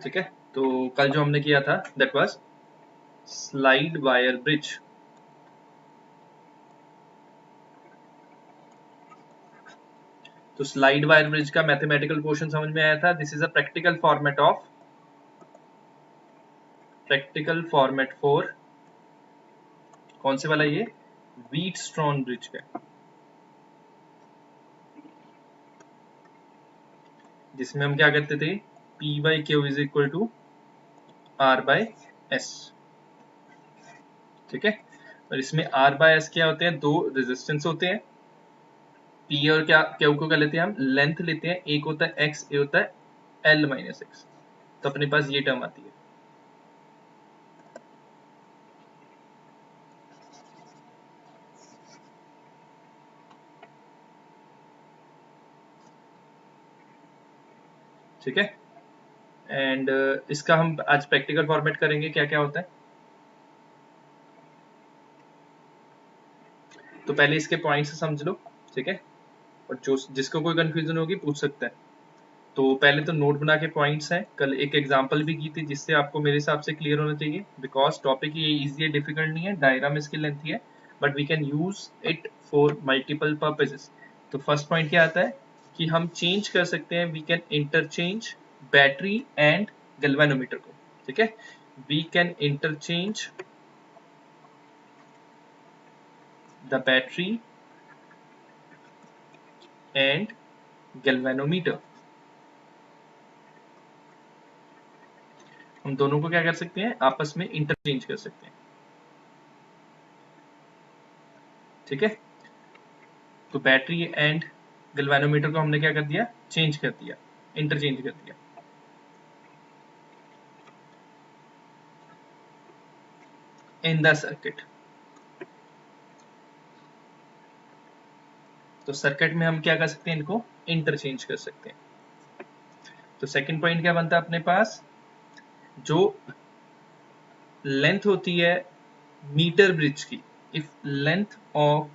ठीक है, तो कल जो हमने किया था that was slide wire bridge. तो स्लाइड वायर ब्रिज का मैथमेटिकल पोर्शन समझ में आया था। This is a practical format for कौन से वाला, ये व्हीटस्टोन ब्रिज का, जिसमें हम क्या करते थे, P by Q is equal to R by S. ठीक है, और इसमें आर बाय एस क्या होते हैं, दो रेजिस्टेंस होते हैं। पी और क्या क्यू को क्या लेते हैं हम, लेंथ लेते हैं। एक होता है एक्स, एक होता है एल माइनस एक्स। तो अपने पास ये टर्म आती है। ठीक है, एंड इसका हम आज प्रैक्टिकल फॉर्मेट करेंगे, क्या क्या होता है। तो पहले इसके पॉइंट्स समझ लो, ठीक है, और जो जिसको कोई कंफ्यूजन होगी पूछ सकता है। तो पहले तो नोट बना के पॉइंट्स हैं। कल एक एग्जांपल भी की थी जिससे आपको मेरे हिसाब से क्लियर होना चाहिए, बिकॉज टॉपिक ये इजी है, डिफिकल्ट नहीं है, डायग्राम इसकी लेंथी है, but we can use it for multiple purposes. तो फर्स्ट पॉइंट क्या आता है कि हम चेंज कर सकते हैं, we can interchange battery and galvanometer को। ठीक है, we can interchange the battery and galvanometer. हम दोनों को क्या कर सकते हैं, आपस में इंटरचेंज कर सकते हैं। ठीक है, तो बैटरी एंड गैल्वेनोमीटर को हमने क्या कर दिया, चेंज कर दिया, इंटरचेंज कर दिया इन द सर्किट। तो सर्किट में हम क्या कर सकते हैं, इनको इंटरचेंज कर सकते हैं। तो सेकंड पॉइंट क्या बनता है अपने पास, जो लेंथ होती है मीटर ब्रिज की, if length of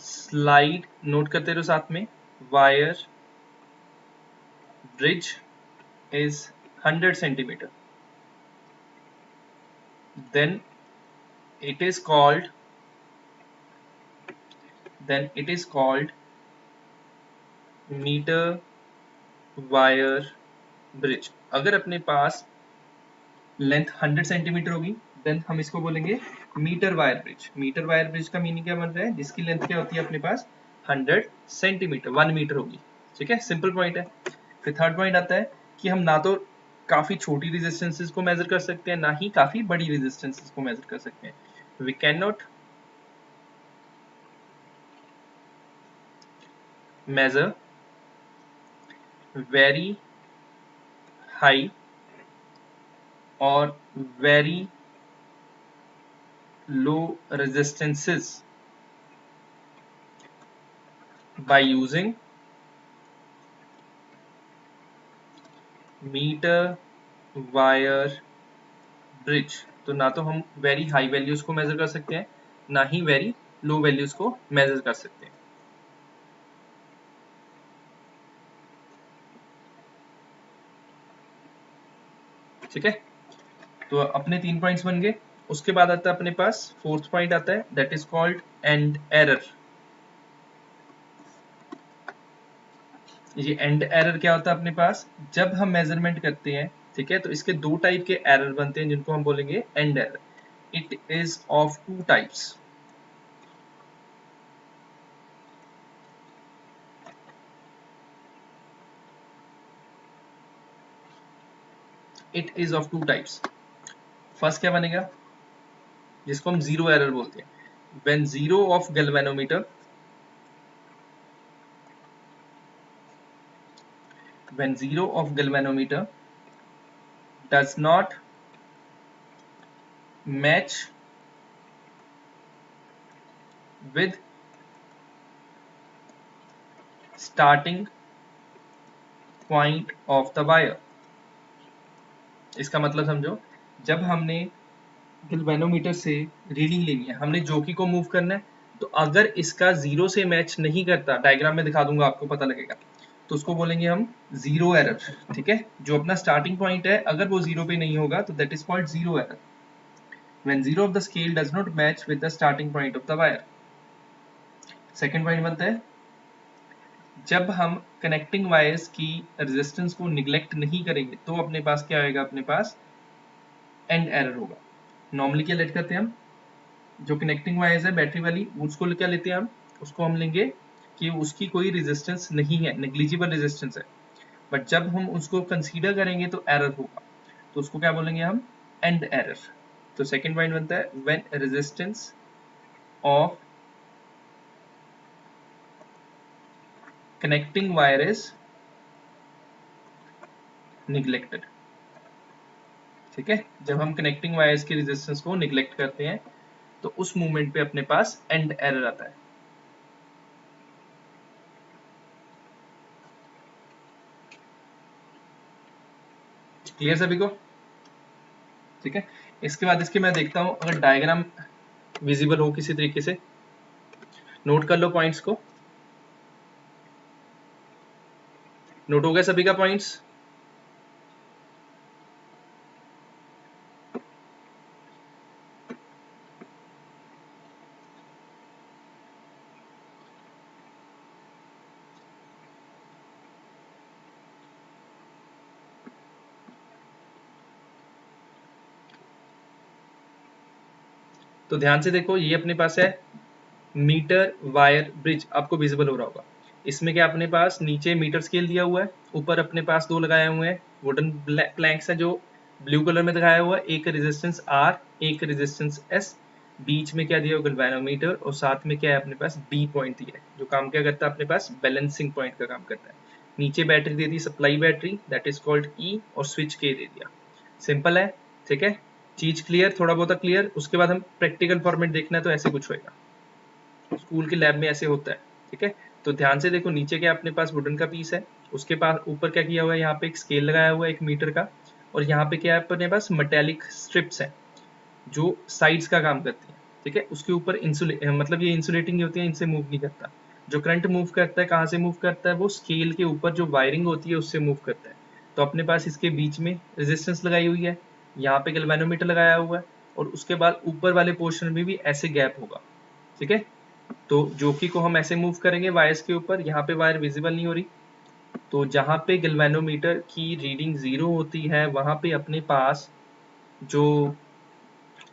slide, note करते रहो साथ में, wire bridge is 100 centimeter, then it is called metre wire bridge. अगर अपने पास लेंथ 100 सेंटीमीटर होगी देन हम इसको बोलेंगे metre wire bridge. Metre wire bridge का मीनिंग क्या बन रहा है, जिसकी लेंथ क्या होती है अपने पास 100 सेंटीमीटर, 1 मीटर होगी। ठीक है, सिंपल पॉइंट है। फिर थर्ड पॉइंट आता है कि हम ना तो काफी छोटी रेजिस्टेंसेस को मेजर कर सकते हैं, ना ही काफी बड़ी रेजिस्टेंसेस को मेजर कर सकते हैं। We can not measure very high or very low resistances by using metre wire bridge. तो ना तो हम वेरी हाई वैल्यूज को मेजर कर सकते हैं, ना ही वेरी लो वैल्यूज को मेजर कर सकते हैं। ठीक है, तो अपने 3 पॉइंट्स बन गए। उसके बाद आता है अपने पास फोर्थ पॉइंट आता है, that is called and error. ये एंड एरर क्या होता है अपने पास, जब हम मेजरमेंट करते हैं, ठीक है, तो इसके दो टाइप के एरर बनते हैं जिनको हम बोलेंगे and error. It is of two types. It is of two types. First क्या बनेगा, जिसको हम जीरो एरर बोलते हैं, when zero of galvanometer, when zero of galvanometer does not match with starting point of the wire। इसका मतलब समझो, जब हमने गैल्वेनोमीटर से रीडिंग लेनी है, हमने जॉकी को मूव करना है, तो अगर इसका जीरो से मैच नहीं करता, डायग्राम में दिखा दूंगा आपको पता लगेगा, तो उसको बोलेंगे हम जीरो एरर, ठीक है। जो अपना स्टार्टिंग पॉइंट है अगर वो जीरो पे नहीं होगा तो that is called zero error, when zero of the scale does not match with the starting point of the wire. Second point बनता है जब हम कनेक्टिंग वायर्स की रेजिस्टेंस को निग्लेक्ट नहीं करेंगे तो अपने पास क्या आएगा, अपने पास एंड एरर होगा। नॉर्मली क्या लेट करते हैं हम, जो कनेक्टिंग वायर्स है बैटरी वाली उसको क्या लेते हैं हम, उसको हम लेंगे कि उसकी कोई रेजिस्टेंस नहीं है, नेग्लिजिबल रेजिस्टेंस है, बट जब हम उसको कंसीडर करेंगे तो एरर होगा, तो उसको क्या बोलेंगे हम, एंड एरर। तो सेकंड पॉइंट बनता है when resistance of connecting wire is neglected, ठीक है। जब हम कनेक्टिंग वायर्स की रेजिस्टेंस को निग्लेक्ट करते हैं तो उस मूवमेंट पे अपने पास एंड एरर आता है। क्लियर सभी को, ठीक है। इसके बाद इसके मैं देखता हूं अगर डायग्राम विजिबल हो किसी तरीके से, नोट कर लो पॉइंट्स को। नोट हो गया सभी का पॉइंट्स? तो ध्यान से देखो, ये अपने पास है मीटर वायर ब्रिज, आपको विजिबल हो रहा होगा। इसमें क्या अपने पास नीचे मीटर स्केल दिया हुआ है, ऊपर अपने पास दो लगाए हुए हैं वुडन प्लैंक्स है जो ब्लू कलर में दिखाया हुआ है, एक रेजिस्टेंस आर एक रेजिस्टेंस एस, बीच में क्या दिया हुआ गैल्वेनोमीटर, और साथ में क्या है अपने पास बी पॉइंट दिया है जो काम क्या करता है अपने पास बैलेंसिंग पॉइंट का काम करता है। नीचे battery they the supply battery that is called ई, और स्विच के दे दिया। सिंपल है, ठीक है। चीज क्लियर, थोड़ा बहुत क्लियर। उसके बाद हम प्रैक्टिकल फॉर्मेट देखना है तो ऐसे कुछ होएगा, स्कूल के लैब में ऐसे होता है, ठीक है। तो ध्यान से देखो, नीचे क्या अपने पास वुडन का पीस है, उसके पास ऊपर क्या किया हुआ है, यहाँ पे एक स्केल लगाया हुआ है 1 मीटर का, और यहाँ पे क्या है अपने पास मेटेलिक स्ट्रिप्स है जो साइड्स का काम करती है, ठीक है। उसके ऊपर मतलब ये इंसुलेटिंग होती है, इनसे मूव नहीं करता। जो करंट मूव करता है कहाँ से मूव करता है, वो स्केल के ऊपर जो वायरिंग होती है उससे मूव करता है। तो अपने पास इसके बीच में रेजिस्टेंस लगाई हुई है, यहाँ पे गैल्वेनोमीटर लगाया हुआ है, और उसके बाद ऊपर वाले पोर्शन में भी ऐसे गैप होगा, ठीक है। तो जोकी को हम ऐसे मूव करेंगे वायर्स के ऊपर, यहाँ पे वायर विजिबल नहीं हो रही, तो जहाँ पे गैल्वेनोमीटर की रीडिंग 0 होती है वहां पे अपने पास जो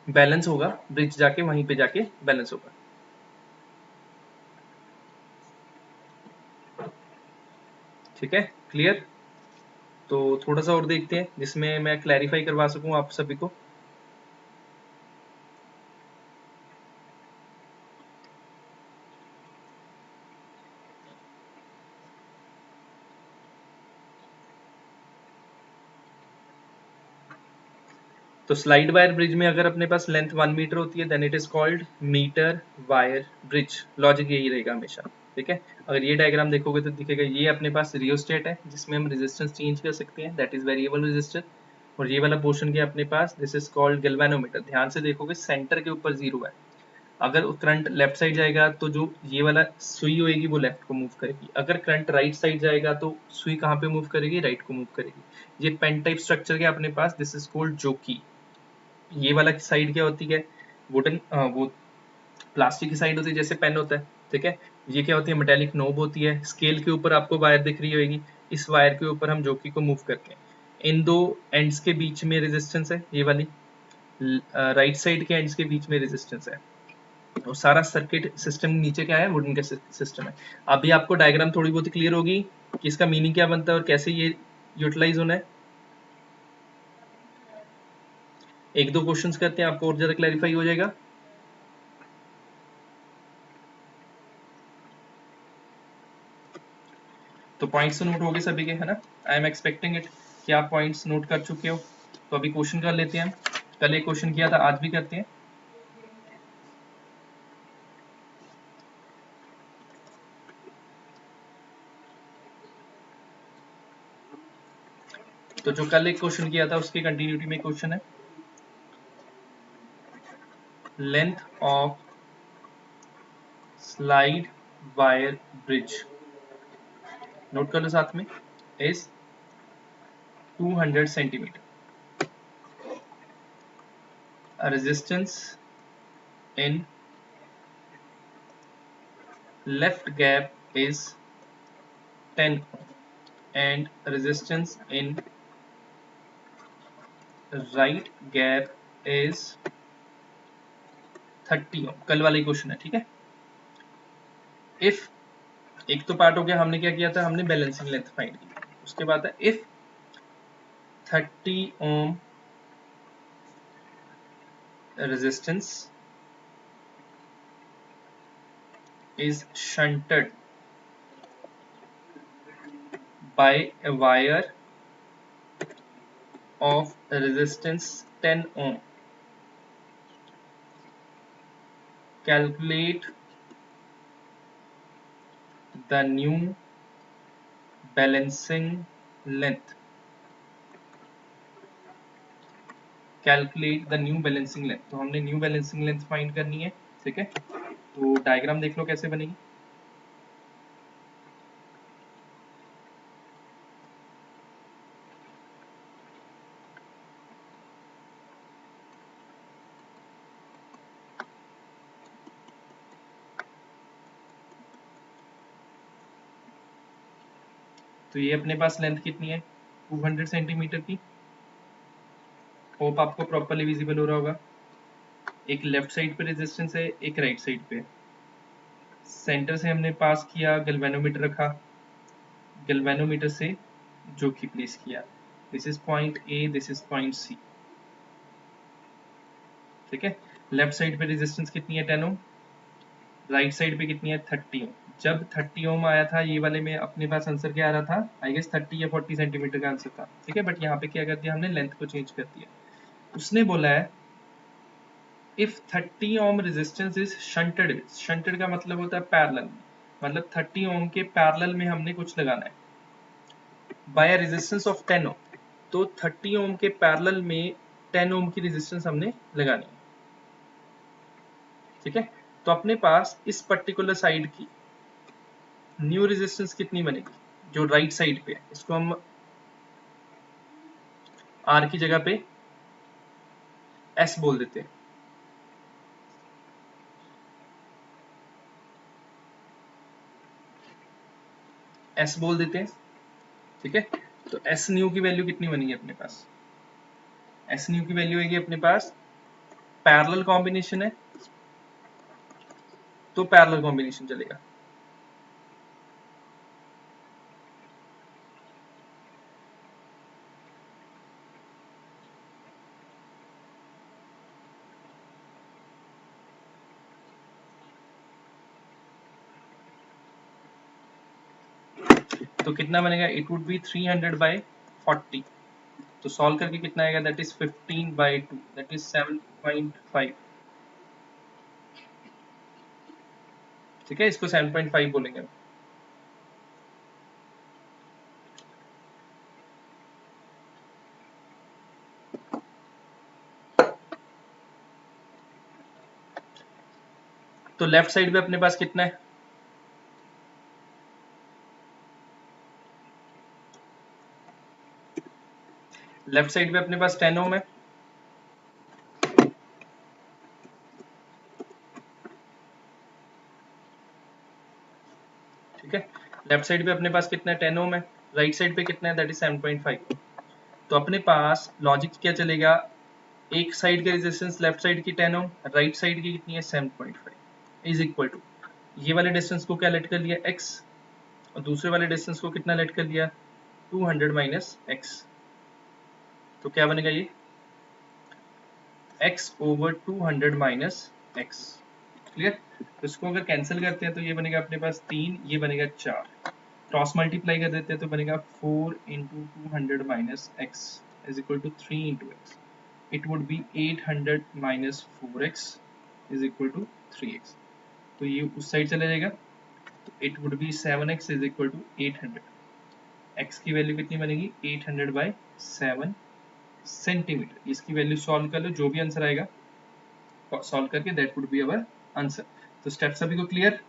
बैलेंस होगा ब्रिज जाके वहीं पे जाके बैलेंस होगा, ठीक है। क्लियर? तो थोड़ा सा और देखते हैं जिसमें मैं क्लैरिफाई करवा सकूं आप सभी को। तो स्लाइड वायर ब्रिज में अगर अपने पास लेंथ 1 मीटर होती है then it is called metre wire bridge. Logic यही रहेगा हमेशा, ठीक है। अगर ये डायग्राम देखोगे तो दिखेगा ये अपने पास रियोस्टेट है जिसमें हम रेजिस्टेंस चेंज कर सकते हैं, दैट इज वेरिएबल रेजिस्टर। और ये वाला पोर्शन क्या अपने पास, दिस इज कॉल्ड गैल्वेनोमीटर। ध्यान से देखोगे सेंटर के ऊपर 0 है, अगर करंट लेफ्ट साइड जाएगा तो जो ये वाला सुई होएगी वो लेफ्ट को मूव करेगी, अगर करंट राइट साइड जाएगा तो सुई कहाँ पे मूव करेगी, राइट को मूव करेगी। ये पेन टाइप स्ट्रक्चर है अपने पास, दिस इज कॉल्ड जोकी। ये वाला साइड क्या होती है, वुडन वो प्लास्टिक की साइड होती है जैसे पेन होता है, ठीक है। ये क्या होती है, मेटेलिक नोब होती है। स्केल के ऊपर आपको वायर दिख रही होगी, इस वायर के ऊपर हम जोकी को मूव करते हैं। इन दो एंड्स के बीच में रेजिस्टेंस है, ये वाली राइट साइड के एंड्स के बीच में रेजिस्टेंस है, और सारा सर्किट सिस्टम नीचे क्या है, वुडन का सिस्टम है। अभी आपको डायग्राम थोड़ी बहुत क्लियर होगी कि इसका मीनिंग क्या बनता है और कैसे ये यूटिलाइज होना है। एक दो क्वेश्चंस करते हैं, आपको और ज्यादा क्लैरिफाई हो जाएगा। तो पॉइंट्स तो नोट हो गए सभी के, है ना? आई एम एक्सपेक्टिंग इट कि आप पॉइंट्स नोट कर चुके हो। तो अभी क्वेश्चन कर लेते हैं हम। कल एक क्वेश्चन किया था, आज भी करते हैं। तो जो कल एक क्वेश्चन किया था उसकी कंटिन्यूटी में क्वेश्चन है, length of slide wire bridge note कर लो साथ में, is 200 centimetre. Resistance in left gap is 10 and resistance in right gap is 30 ohm। कल वाला ही क्वेश्चन है, ठीक है। इफ, एक तो पार्ट हो गया, हमने क्या किया था, हमने बैलेंसिंग लेंथ फाइंड की। उसके बाद है if 30 ohm resistance is shunted by a wire of resistance 10 ohm, calculate the new balancing length। Calculate the new balancing length, तो हमने न्यू बैलेंसिंग लेंथ फाइंड करनी है, ठीक है। तो डायग्राम देख लो कैसे बनेगी। तो ये अपने पास लेंथ कितनी है, 200 सेंटीमीटर की। होप आपको प्रॉपर्ली विजिबल हो रहा होगा। एक लेफ्ट साइड पे रेजिस्टेंस है, एक राइट साइड पे। सेंटर से हमने पास किया, गैल्वेनोमीटर रखा, गैल्वेनोमीटर से जोखी प्लेस किया। This is point A, this is point C, ठीक है। लेफ्ट साइड पे रेजिस्टेंस कितनी है, 10 ओम। राइट साइड पे कितनी है, 30 ओम। जब 30 ओम आया था ये वाले में, अपने पास आंसर क्या आ रहा था, आई गेस 30 या 40 सेंटीमीटर का आंसर था, ठीक है। बट यहाँ पे क्या कर दिया हमने, लेंथ को चेंज कर दिया। उसने बोला है if 30 ohm resistance is shunted with, shunted का मतलब होता है पैरेलल, मतलब 30 ओम के पैरेलल में हमने कुछ लगाना है, बाय रेजिस्टेंस ऑफ 10 ओम। तो 30 ओम के पैरेलल में 10 ओम की रेजिस्टेंस हमने लगानी है, ठीक है। तो अपने पास इस पर्टिकुलर साइड की न्यू रेजिस्टेंस कितनी बनेगी, जो राइट साइड पे है, इसको हम आर की जगह पे एस बोल देते हैं। एस बोल देते हैं, ठीक है। तो एस न्यू की वैल्यू कितनी बनेगी अपने पास, एस न्यू की वैल्यू आएगी अपने पास, पैरेलल कॉम्बिनेशन है तो पैरेलल कॉम्बिनेशन चलेगा। तो कितना बनेगा, इट वुड बी 300/40। तो सॉल्व करके कितना आएगा, दैट इज 15/2, दैट इज 7.5, ठीक है। इसको 7.5 बोलेंगे हम। तो लेफ्ट साइड पे अपने पास कितना है, लेफ्ट साइड पे अपने पास 10 ओम है, ठीक है। लेफ्ट साइड पे अपने पास कितना है, 10 ओम है। राइट साइड पे कितना है, दैट इज 7.5। तो अपने पास लॉजिक क्या चलेगा, एक साइड का रेजिस्टेंस लेफ्ट साइड की 10 ओम, राइट साइड की कितनी है 7.5, इज इक्वल टू ये वाले डिस्टेंस को क्या लेट कर लिया x, और दूसरे वाले डिस्टेंस को कितना लेट कर लिया 200 माइनस x। तो क्या बनेगा ये x over 200 minus x, clear. तो इसको अगर कैंसिल करते हैं तो ये बनेगा अपने पास 3, ये बनेगा 4, क्रॉस मल्टीप्लाई कर देते हैं तो बनेगा 4 into 200 minus x is equal to 3 into x. It would be 800 minus 4x is equal to 3x। तो ये उस साइड चला जाएगा, तो it would be 7x is equal to 800। x की वैल्यू कितनी बनेगी, 800/7 सेंटीमीटर। इसकी वैल्यू सॉल्व कर लो, जो भी आंसर आएगा सॉल्व करके that would be our answer. तो स्टेप सभी को क्लियर,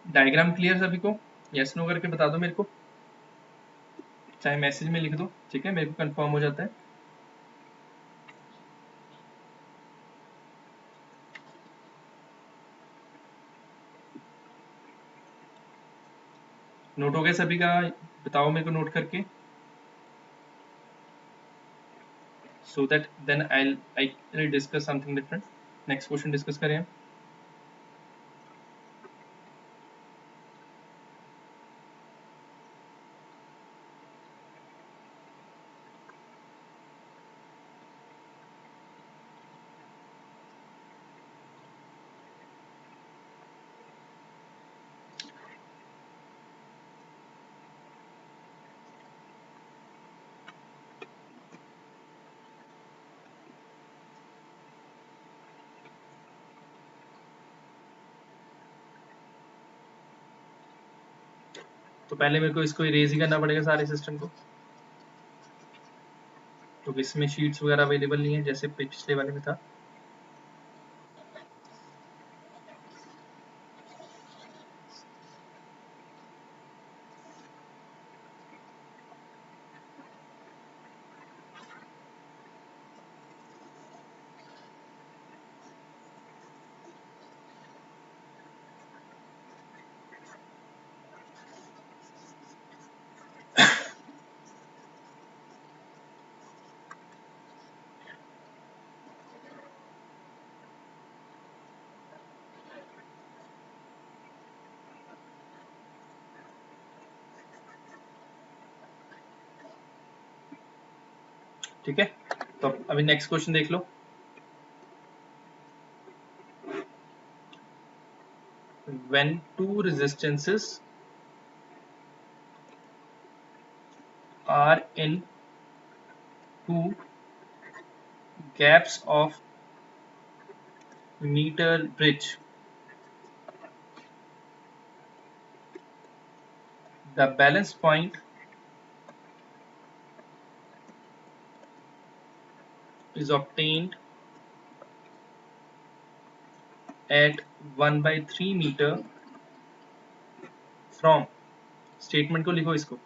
डायग्राम क्लियर सभी को, यस नो करके बता दो मेरे को। चाहे मैसेज में लिख दो, ठीक है, मेरे को कंफर्म हो जाता है। नोट हो गया सभी का? बताओ मेरे को नोट करके, so that then I'll discuss something different. Next question discuss करें हम। तो पहले मेरे को इसको इरेज ही करना पड़ेगा सारे सिस्टम को, क्योंकि इसमें शीट्स वगैरह अवेलेबल नहीं है जैसे पिछले वाले में था। ठीक है, तो अभी नेक्स्ट क्वेश्चन देख लो। When two resistances are in two gaps of meter bridge, the balance point is obtained at 1/3 meter from, statement को लिखो इसको,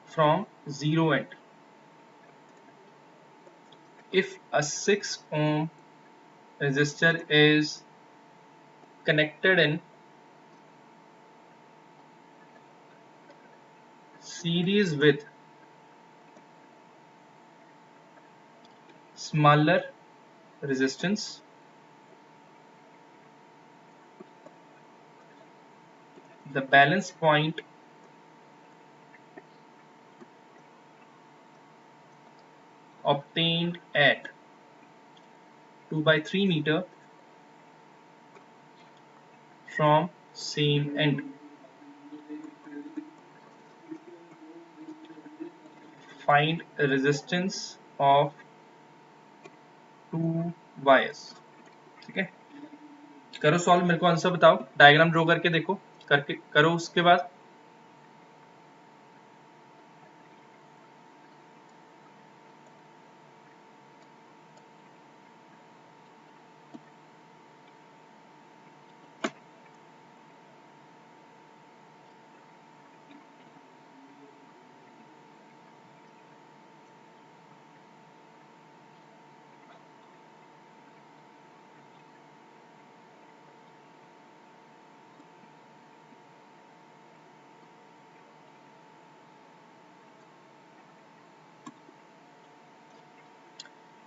from 0 end. If a 6 ohm resistor is connected in series with smaller resistance, the balance point obtained at 2/3 meter from same end. Find resistance of two wires. ठीक है, करो solve, मेरे को answer बताओ, diagram draw करके देखो, करके करो उसके बाद।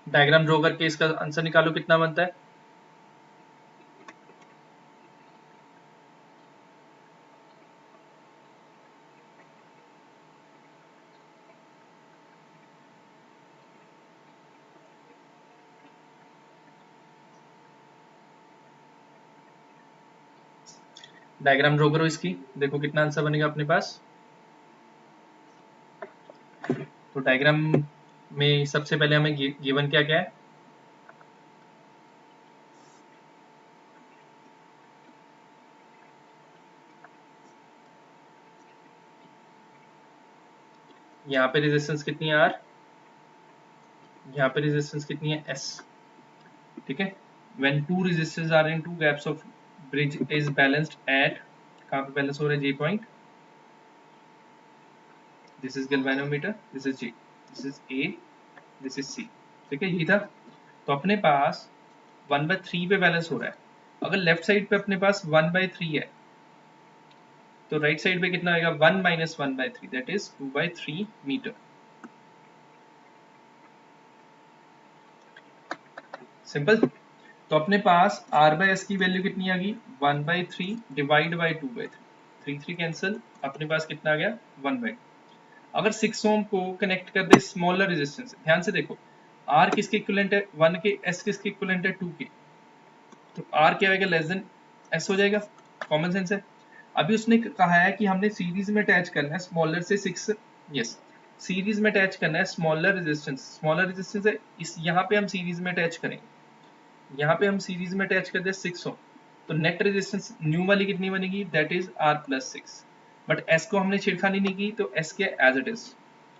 डायग्राम ड्रॉ करके इसका आंसर निकालो, कितना बनता है। डायग्राम ड्रॉ करो इसकी, देखो कितना आंसर बनेगा अपने पास। तो डायग्राम में सबसे पहले हमें गिवन क्या क्या है, यहाँ पे रेजिस्टेंस कितनी है R, यहाँ पे रेजिस्टेंस कितनी है S, ठीक है। when two resistors are in two gaps of bridge is balanced at, कहाँ पे बैलेंस हो रहा है, J point, this is galvanometer, this is J, this is A, this is C, ठीक है, यही था। तो अपने पास 1/3 पे बैलेंस हो रहा है। अगर लेफ्ट साइड पे अपने पास 1/3 है तो राइट साइड पे कितना आएगा, 1 minus 1/3, that is 2/3 metre. Simple. तो अपने पास R/S की वैल्यू कितनी आ गई, 1/3 डिवाइड बाई 2/3, 3 कैंसिल, अपने पास कितना आ गया, 1/2। अगर 6 ओम को कनेक्ट कर दे स्मॉलर रेजिस्टेंस, ध्यान से देखो, R किसके इक्विवेलेंट है, 1 के, S किसके इक्विवेलेंट है, 2 के, तो R क्या होगा, लेस देन S हो जाएगा, कॉमन सेंस है। अभी उसने कहा है कि हमने सीरीज में अटैच करना है स्मॉलर से 6, यस, सीरीज में अटैच करना है स्मॉलर रेजिस्टेंस है, इस यहाँ पे हम सीरीज में अटैच करेंगे, यहाँ पे हम सीरीज में अटैच कर दे 6 ओम, तो नेट रेजिस्टेंस न्यू वाली कितनी बनेगी, that is R+6, but S को हमने छेड़खानी नहीं की तो S के एज इट इज,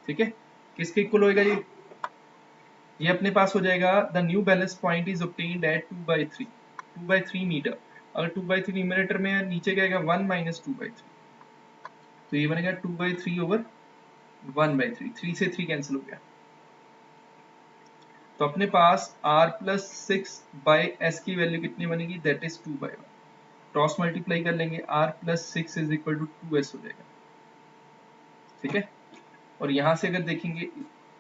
ठीक है। किसके इक्वल होएगा ये अपने पास हो जाएगा, the new balance point is obtained at 2/3 metre. अगर 2/3 मीटर में नीचे क्या आएगा, 1 माइनस 2/3, तो ये बनेगा 2/3 ओवर 1/3, 3 से 3 कैंसिल हो गया। तो अपने पास R+6/S की वैल्यू कितनी बनेगी, दैट इज 2/1, क्रॉस मल्टीप्लाई कर लेंगे, R+6 is equal to 2S हो जाएगा, ठीक है। और यहां से अगर देखेंगे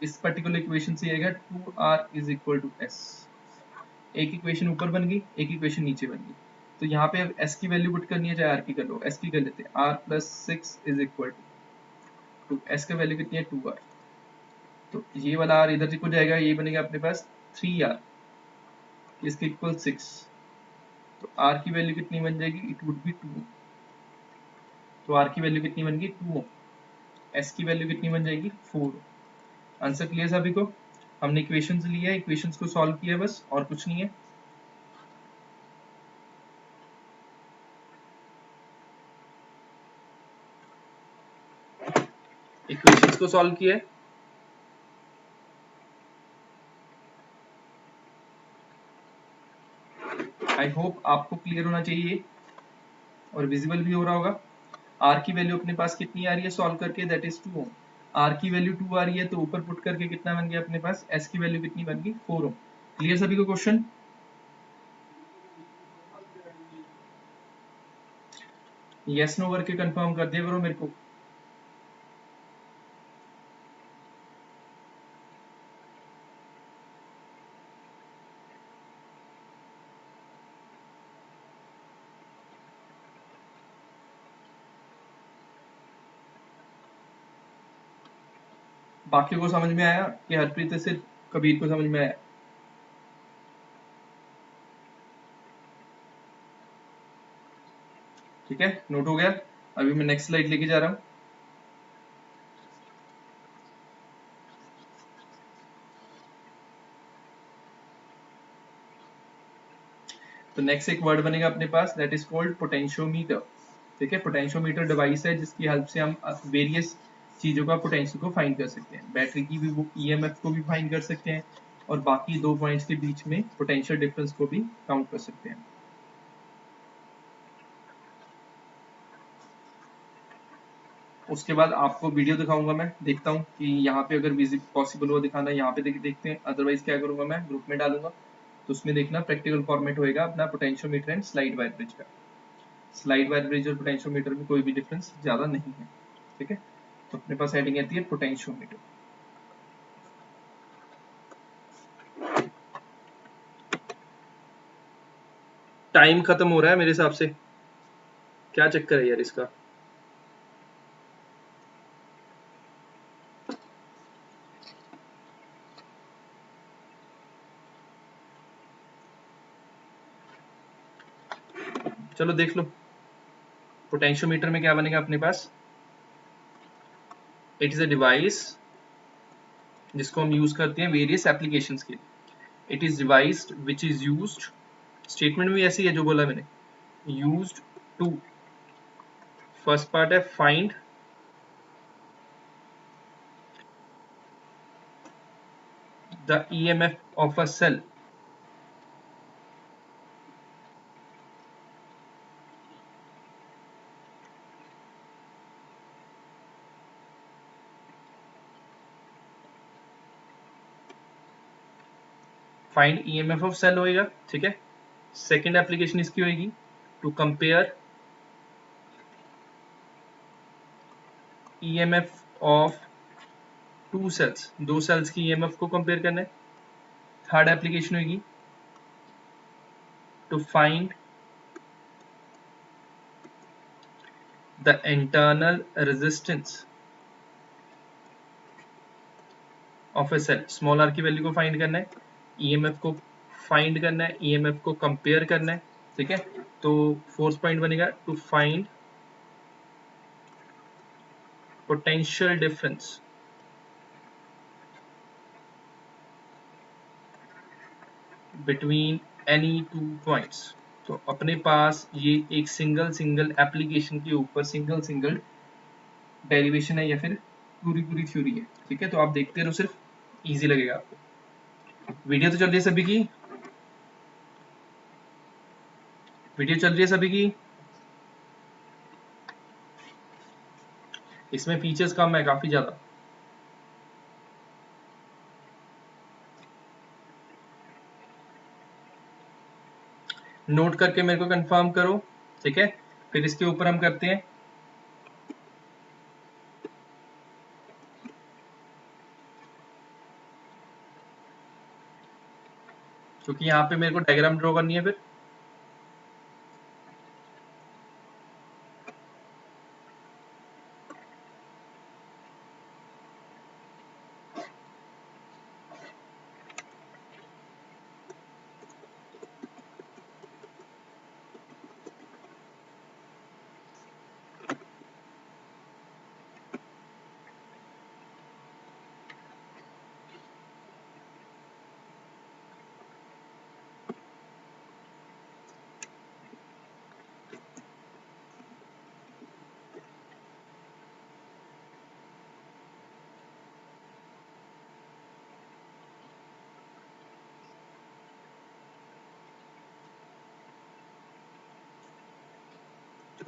इस पर्टिकुलर इक्वेशन से आएगा 2R is equal to S, एक इक्वेशन ऊपर बन गई, एक इक्वेशन नीचे बन गई। तो यहाँ पे अब S की वैल्यू पुट करनी है, चाहे R की कर लो, S की कर लेते हैं, R+6 is equal to S का वैल्यू कितनी है, 2R, तो ये वाला R इधर को जाएगा, ये बनेगा अपने पास 3R, इसके इक्वल 6, तो R की वैल्यू कितनी बन जाएगी, इट वुड बी 2, तो R की वैल्यू कितनी बन गई, 2, S की वैल्यू कितनी बन जाएगी, 4। आंसर क्लियर सभी को, हमने इक्वेशंस लिया है, इक्वेशंस को सॉल्व किया बस, और कुछ नहीं है। इक्वेशंस को सॉल्व किया है, आई होप आपको क्लियर होना चाहिए और विजिबल भी हो रहा होगा। R की वैल्यू अपने पास कितनी आ रही है सॉल्व करके, दैट इज 2 ओम। R की वैल्यू 2 आ रही है तो ऊपर पुट करके कितना बन गया अपने पास, S की वैल्यू कितनी बन गई, 4 ओम। क्लियर सभी को क्वेश्चन, यस नो करके कंफर्म कर दिया करो मेरे को। बाकी को समझ में आया कि हरप्रीत से सिर्फ कबीर को समझ में आया, ठीक है, नोट हो गया। अभी मैं नेक्स्ट स्लाइड लेके जा रहा हूँ। तो नेक्स्ट एक वर्ड बनेगा अपने पास, दैट इज कॉल्ड पोटेंशियोमीटर, ठीक है। पोटेंशियोमीटर डिवाइस है जिसकी हेल्प से हम वेरियस चीजों का पोटेंशियल को फाइंड कर सकते हैं, बैटरी की भी ईएमएफ को भी फाइंड कर सकते हैं, और बाकी दो पॉइंट्स के बीच में पोटेंशियल डिफरेंस को भी काउंट कर सकते हैं। उसके बाद आपको वीडियो दिखाऊंगा, मैं देखता हूँ कि यहाँ पे अगर पॉसिबल हो दिखाना, यहाँ पे देखते हैं, अदरवाइज क्या करूंगा, मैं ग्रुप में डालूंगा, तो उसमें देखना प्रैक्टिकल फॉर्मेट होएगा अपना potentiometer and slide wire bridge का। स्लाइड वायर ब्रिज और पोटेंशियोमीटर में कोई भी डिफरेंस ज्यादा नहीं है, ठीक है। तो अपने पास हेडिंग आती है पोटेंशियोमीटर। टाइम खत्म हो रहा है मेरे हिसाब से, क्या चक्कर है यार इसका। चलो देख लो, पोटेंशियोमीटर में क्या बनेगा अपने पास, इट इज अ डिवाइस जिसको हम यूज करते हैं वेरियस एप्लीकेशंस के लिए। It is device which is used, statement में ऐसी है जो बोला मैंने, यूज्ड टू, फर्स्ट पार्ट है find the EMF of a cell, find EMF of cell होएगा, ठीक है। सेकेंड एप्लीकेशन इसकी होगी to compare EMF of two cells, दो सेल्स की ईएमएफ को कंपेयर करना है। थर्ड एप्लीकेशन होगी to find the internal resistance of a cell, small R की वैल्यू को फाइंड करना है, ईएमएफ को फाइंड करना है, ईएमएफ को कंपेयर करना है, ठीक है। तो फोर्थ पॉइंट बनेगा to find potential difference between any two points. तो अपने पास ये एक सिंगल एप्लीकेशन के ऊपर सिंगल डेरिवेशन है या फिर पूरी थ्योरी है, ठीक है। तो आप देखते रहो, सिर्फ इजी लगेगा आपको। वीडियो तो चल रही है सभी की, वीडियो चल रही है सभी की। इसमें फीचर्स कम है काफी ज्यादा। नोट करके मेरे को कंफर्म करो, ठीक है। फिर इसके ऊपर हम करते हैं क्योंकि यहाँ पे मेरे को डायग्राम ड्रॉ करनी है फिर।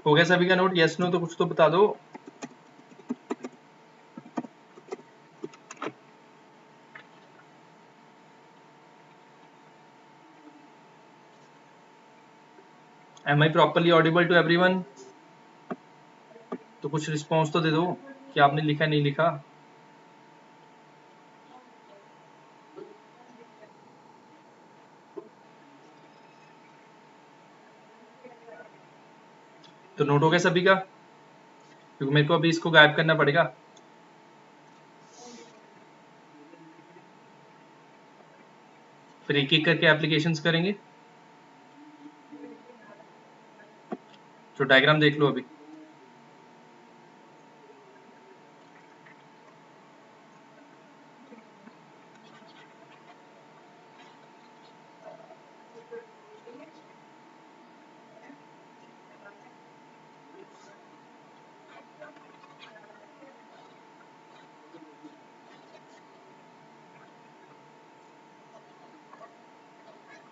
हो गया सभी का नोट? यस नो तो कुछ तो बता दो। Am I properly audible to everyone? तो कुछ रिस्पॉन्स तो दे दो कि आपने लिखा नहीं लिखा। तो नोट हो गया सभी का? क्योंकि मेरे को अभी इसको गायब करना पड़ेगा। फिर एक एक करके एप्लीकेशंस करेंगे। तो डायग्राम देख लो अभी।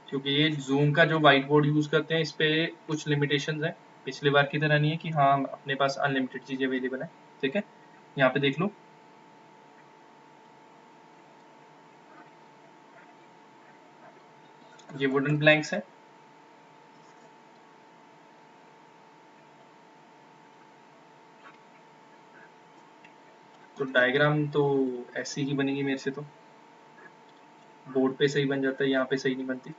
क्योंकि ये जूम का जो व्हाइट बोर्ड यूज करते हैं इस पे कुछ लिमिटेशंस हैं, पिछली बार की तरह नहीं है कि हाँ अपने पास अनलिमिटेड चीजें अवेलेबल है, ठीक है। यहाँ पे देख लो, ये वुडन प्लैंक्स है। तो डायग्राम तो ऐसी ही बनेगी मेरे से, तो बोर्ड पे सही बन जाता है, यहाँ पे सही नहीं बनती।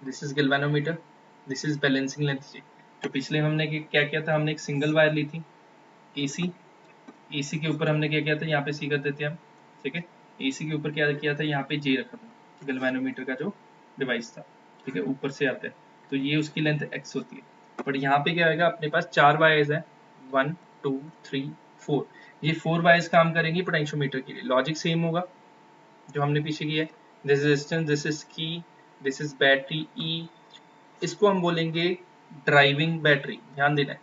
This is galvanometer, this is balancing length. तो पिछले हमने क्या किया था, हमने एक सिंगल वायर ली थी एसी, एसी के ऊपर हमने क्या किया था, यहाँ पे सी कर देते हैं हम, ठीक है। एसी के ऊपर क्या किया था, यहाँ पे जे रखा था, गैल्वेनोमीटर का जो डिवाइस था, ठीक है, ऊपर से आता है, तो ये उसकी लेंथ एक्स होती है। बट यहाँ पे क्या होगा, अपने पास 4 वायर्स है, 1 2 3 4, ये 4 वायर्स काम करेंगी पोटेंशियोमीटर के लिए। लॉजिक सेम होगा जो हमने पीछे किया है, दिस रेजिस्टेंस, दिस इज की, दिस इज बैटरी ई, इसको हम बोलेंगे ड्राइविंग बैटरी, ध्यान देना है,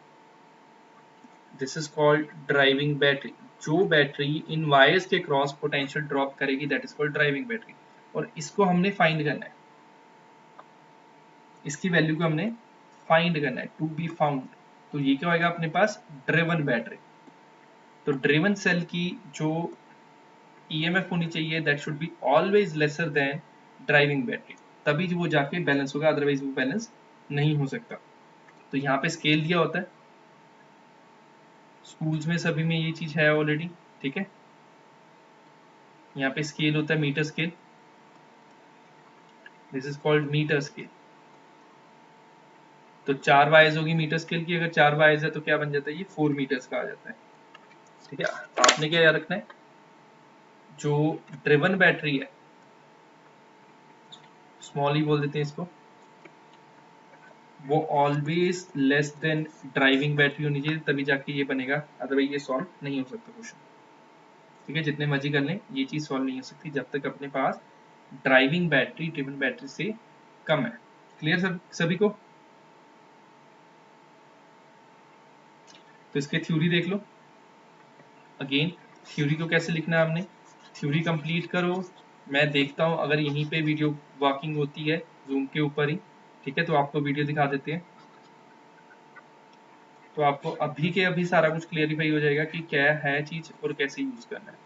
this is called driving battery. जो बैटरी इन वायर्स के क्रॉस पोटेंशियल ड्रॉप करेगी that is called driving battery, और इसको हमने फाइंड करना है, इसकी वैल्यू को हमने फाइंड करना है, टू बी फाउंड। तो ये क्या होगा अपने पास, ड्रिवन बैटरी। तो ड्रिवन सेल की जो ईएमएफ होनी चाहिए that should be always lesser than driving battery, तभी वो जाके बैलेंस होगा, अदरवाइज वो बैलेंस नहीं हो सकता। तो यहाँ पे स्केल दिया होता है, स्कूल्स में सभी में ये चीज है ऑलरेडी, ठीक है। यहाँ पे स्केल होता है metre scale, this is called metre scale. तो 4 वायर्स होगी मीटर स्केल की, अगर 4 वायर्स है तो क्या बन जाता है, ये 4 मीटर्स का आ जाता है, ठीक है। आपने क्या याद रखना है, जो ड्रिवन बैटरी है, स्मॉल ही बोल देते हैं इसको, वो always less than driving battery होनी चाहिए, तभी जाके ये बनेगा, अदरवाइज ये सॉल्व नहीं हो सकता क्वेश्चन, ठीक है। जितने मर्जी कर लें ये चीज सॉल्व नहीं हो सकती जब तक अपने पास ड्राइविंग बैटरी ड्रिवन बैटरी से कम है। क्लियर सभी को? तो इसके थ्योरी देख लो अगेन, थ्योरी को कैसे लिखना है हमने, थ्योरी कंप्लीट करो, मैं देखता हूँ अगर यहीं पे वीडियो वर्किंग होती है जूम के ऊपर ही, ठीक है, तो आपको वीडियो दिखा देते हैं, तो आपको अभी के अभी सारा कुछ क्लियरिफाई हो जाएगा कि क्या है चीज और कैसे यूज करना है।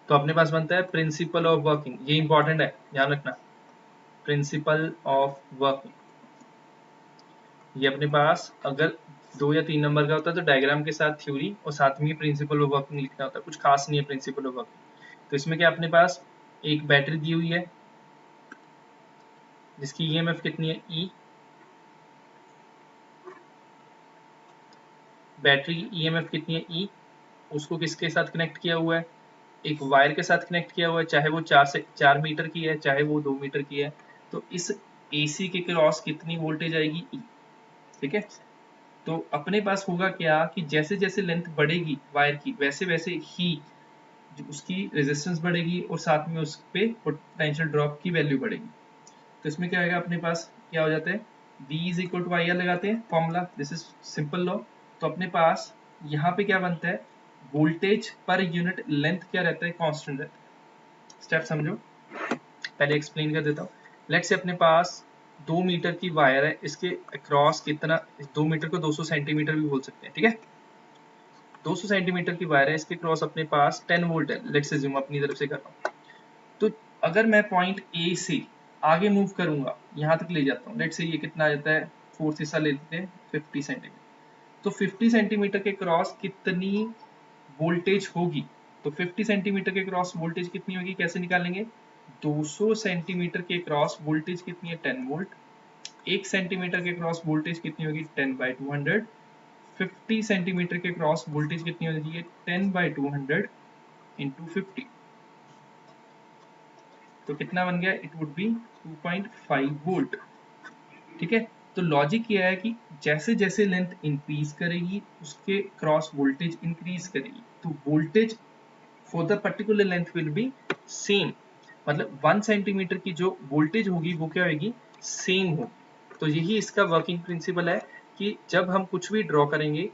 तो अपने पास बनता है प्रिंसिपल ऑफ वर्किंग, ये इंपॉर्टेंट है, ध्यान रखना, प्रिंसिपल ऑफ वर्किंग। ये अपने पास अगर 2 या 3 नंबर का होता है तो डायग्राम के साथ थ्योरी और साथ में प्रिंसिपल ऑफ वर्किंग लिखना होता है, कुछ खास नहीं है प्रिंसिपल ऑफ वर्किंग। तो इसमें क्या अपने पास एक बैटरी दी हुई है जिसकी ईएमएफ कितनी है, ई, बैटरी ईएमएफ कितनी है, ई, उसको किसके साथ कनेक्ट किया हुआ है, एक वायर के साथ कनेक्ट किया हुआ है, चाहे वो 4 मीटर की है चाहे वो 2 मीटर की है। तो इस एसी के क्रॉस कितनी वोल्टेज आएगी, ई, ठीक है। तो अपने पास होगा क्या कि जैसे जैसे लेंथ बढ़ेगी वायर की वैसे वैसे ही उसकी रेजिस्टेंस बढ़ेगी और साथ में उस पे पोटेंशियल ड्रॉप की वैल्यू बढ़ेगी। तो इसमें क्या आएगा अपने पास, क्या हो जाता है, B is equal to I R लगाते हैं formula, this is simple law. तो अपने पास यहाँ पे क्या बनता है, वोल्टेज पर यूनिट लेंथ क्या रहता है, कांस्टेंट रहता है। स्टेप समझो, पहले एक्सप्लेन कर देता हूँ। लेट से अपने पास 2 मीटर की वायर है, इसके अक्रॉस कितना, 2 मीटर को 200 सेंटीमीटर भी बोल सकते हैं, ठीक है। 200 सेंटीमीटर की वायर है, इसके क्रॉस अपने पास 10 वोल्ट है, लेट्स अज्यूम अपनी तरफ से कर रहा हूँ। तो अगर मैं पॉइंट ए से आगे मूव करूंगा, यहाँ तक ले जाता हूँ, लेट्स से ये कितना आ जाता है, फोर्थ हिस्सा ले लेते हैं 50 सेंटीमीटर। तो 50 सेंटीमीटर के क्रॉस कितनी वोल्टेज होगी, तो 50 सेंटीमीटर के क्रॉस वोल्टेज कितनी होगी, कैसे निकालेंगे, 200 सेंटीमीटर के क्रॉस वोल्टेज कितनी है, 10 वोल्ट, 1 सेंटीमीटर के क्रॉस वोल्टेज कितनी होगी, 10/200, 50 सेंटीमीटर के क्रॉस वोल्टेज कितनी होती है, 10/200 इंटू 50, तो कितना बन गया, इट वुड बी 2.5 वोल्ट, ठीक है। तो लॉजिक ये है कि जैसे जैसे लेंथ इंक्रीज करेगी उसके क्रॉस वोल्टेज इंक्रीज करेगी, तो voltage for the particular length will B same, मतलब 1 सेंटीमीटर की जो वोल्टेज होगी वो क्या होगी, सेम होगी। तो यही इसका वर्किंग प्रिंसिपल है कि जब हम कुछ भी ड्रॉ करेंगे,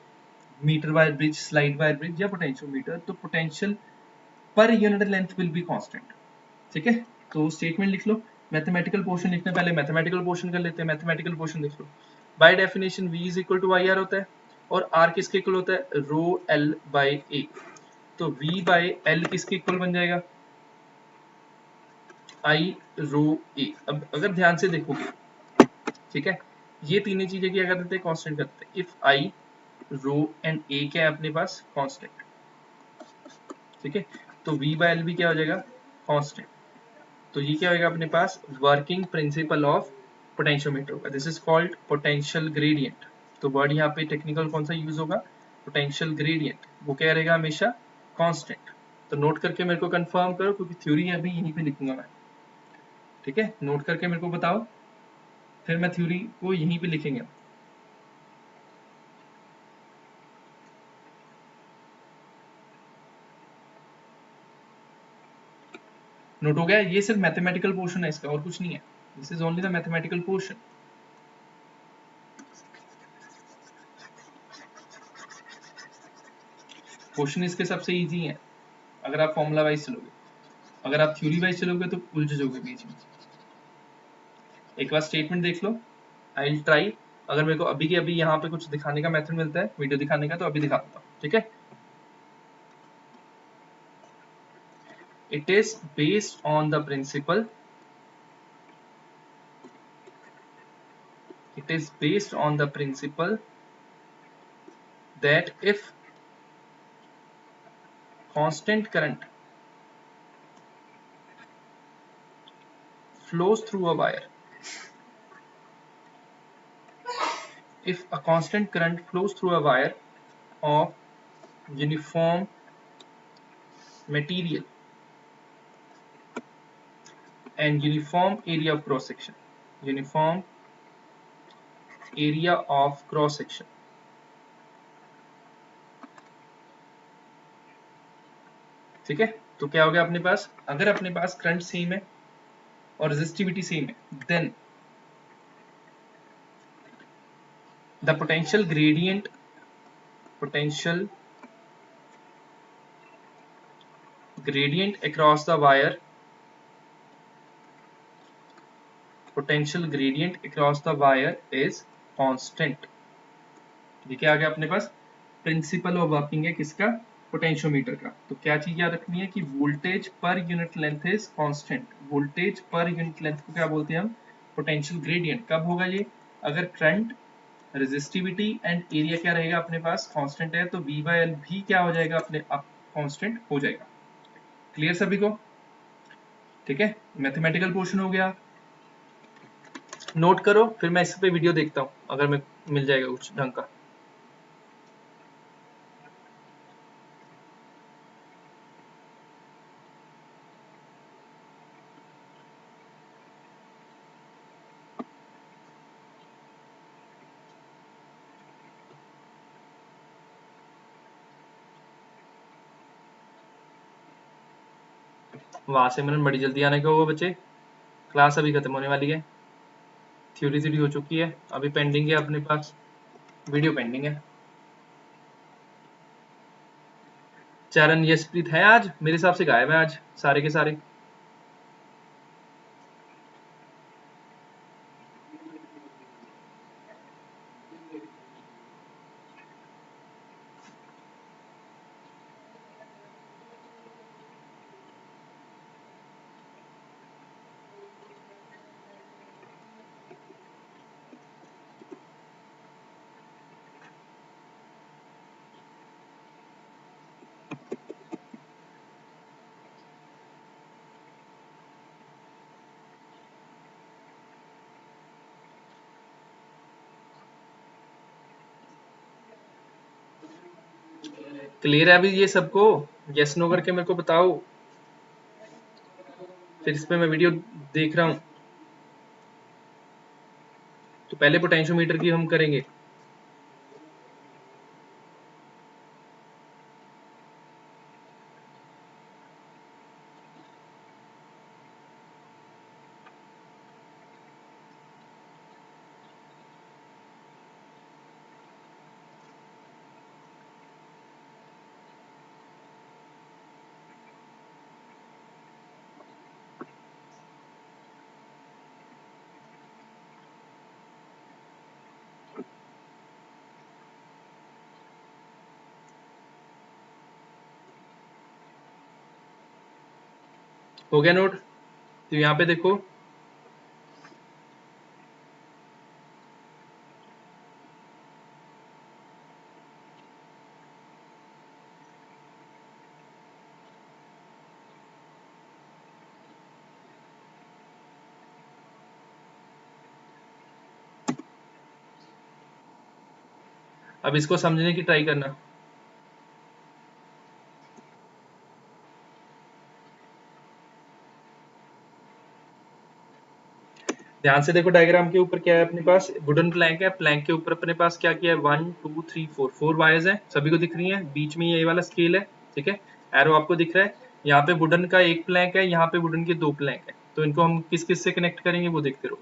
metre wire bridge, slide wire bridge या पोटेंशियोमीटर, तो पोटेंशियल पर unit length will be constant, ठीक है। तो स्टेटमेंट लिख लो, मैथमेटिकल पोर्शन लिखने पहले मैथमेटिकल पोर्शन कर लेते हैं, मैथमेटिकल पोर्शन देख लो। By definition v is equal to I R होता है, और r किसके इक्वल होता है, रो एल बाई ए। तो v बाय एल किसके इक्वल बन जाएगा, आई रो ए। अब अगर ध्यान से देखोगे, ठीक है, ये तीनों चीजें क्या कर देते हैं, कांस्टेंट करते हैं। इफ आई रो एंड ए क्या है अपने पास, कांस्टेंट, ठीक है, तो v बाय एल भी क्या हो जाएगा, कांस्टेंट। तो ये क्या होगा अपने पास, वर्किंग प्रिंसिपल ऑफ पोटेंशियोमीटर होगा, this is called potential gradient. तो वर्ड यहाँ पे टेक्निकल कौन सा यूज होगा, पोटेंशियल ग्रेडियंट, वो क्या रहेगा हमेशा, कांस्टेंट। तो नोट करके मेरे को कंफर्म करो, क्योंकि थ्योरी अभी यहीं पे लिखूंगा मैं, ठीक है, नोट करके मेरे को बताओ, फिर मैं थ्योरी को यहीं पे लिखेंगे। नोट हो गया, ये सिर्फ मैथमेटिकल पोर्शन है इसका, और कुछ नहीं है, this is only the mathematical portion. Question इसके सबसे इजी है अगर आप फॉर्मूला वाइज चलोगे, अगर आप थ्योरी वाइज चलोगे तो उलझ जाओगे बीच में। एक बार स्टेटमेंट देख लो, आई विल ट्राई, अगर मेरे को अभी के अभी यहाँ पे कुछ दिखाने का मेथड मिलता है, वीडियो दिखाने का, तो अभी दिखा देता हूँ, ठीक है। It is based on the principle, it is based on the principle that if constant current flows through a wire, if a constant current flows through a wire of uniform material and uniform area of cross section, uniform area of cross section, ठीक है, तो क्या हो गया अपने पास, अगर अपने पास current same है और रेजिस्टिविटी सेम है, then the potential gradient, potential gradient across the wire, potential gradient across the wire is constant। ये क्या आ गया अपने पास, प्रिंसिपल ऑफ वर्किंग है किसका, पोटेंशियोमीटर का। तो क्या चीज याद रखनी है कि वोल्टेज पर unit length is constant, voltage पर यूनिट लेंथ को क्या बोलते हैं हम, पोटेंशियल ग्रेडियंट। कब होगा ये, अगर करंट, रेजिस्टिविटी एंड एरिया क्या रहेगा अपने पास, कांस्टेंट है, तो v बाय एल भी क्या हो जाएगा अपने आप, कांस्टेंट हो जाएगा। क्लियर सभी को, ठीक है, मैथमेटिकल पोर्शन हो गया। नोट करो, फिर मैं इस पे वीडियो देखता हूँ अगर मैं मिल जाएगा कुछ ढंग का। वहां से मैंने बड़ी जल्दी आने का होगा बच्चे, क्लास अभी खत्म होने वाली है, थ्योरी थ्योरी हो चुकी है, अभी पेंडिंग है अपने पास, वीडियो पेंडिंग है। चरण यशप्रीत है आज, मेरे हिसाब से गायब है आज सारे के सारे। क्लियर है अभी ये सबको, यस नो करके मेरे को बताओ, फिर इस पे मैं वीडियो देख रहा हूँ। तो पहले पोटेंशियोमीटर की हम करेंगे। हो गया नोट? तो यहाँ पे देखो, अब इसको समझने की ट्राई करना। ध्यान से देखो, डायग्राम के ऊपर क्या है अपने पास, वुडन प्लैंक है, प्लैंक के ऊपर अपने पास क्या किया है, 1 2 3 4 4 वायर्स हैं, सभी को दिख रही हैं, बीच में ये वाला स्केल है, ठीक है, एरो आपको दिख रहा है, यहाँ पे वुडन का एक प्लैंक है, यहाँ पे वुडन के 2 प्लैंक है, तो इनको हम किस किस से कनेक्ट करेंगे वो देखते रहो।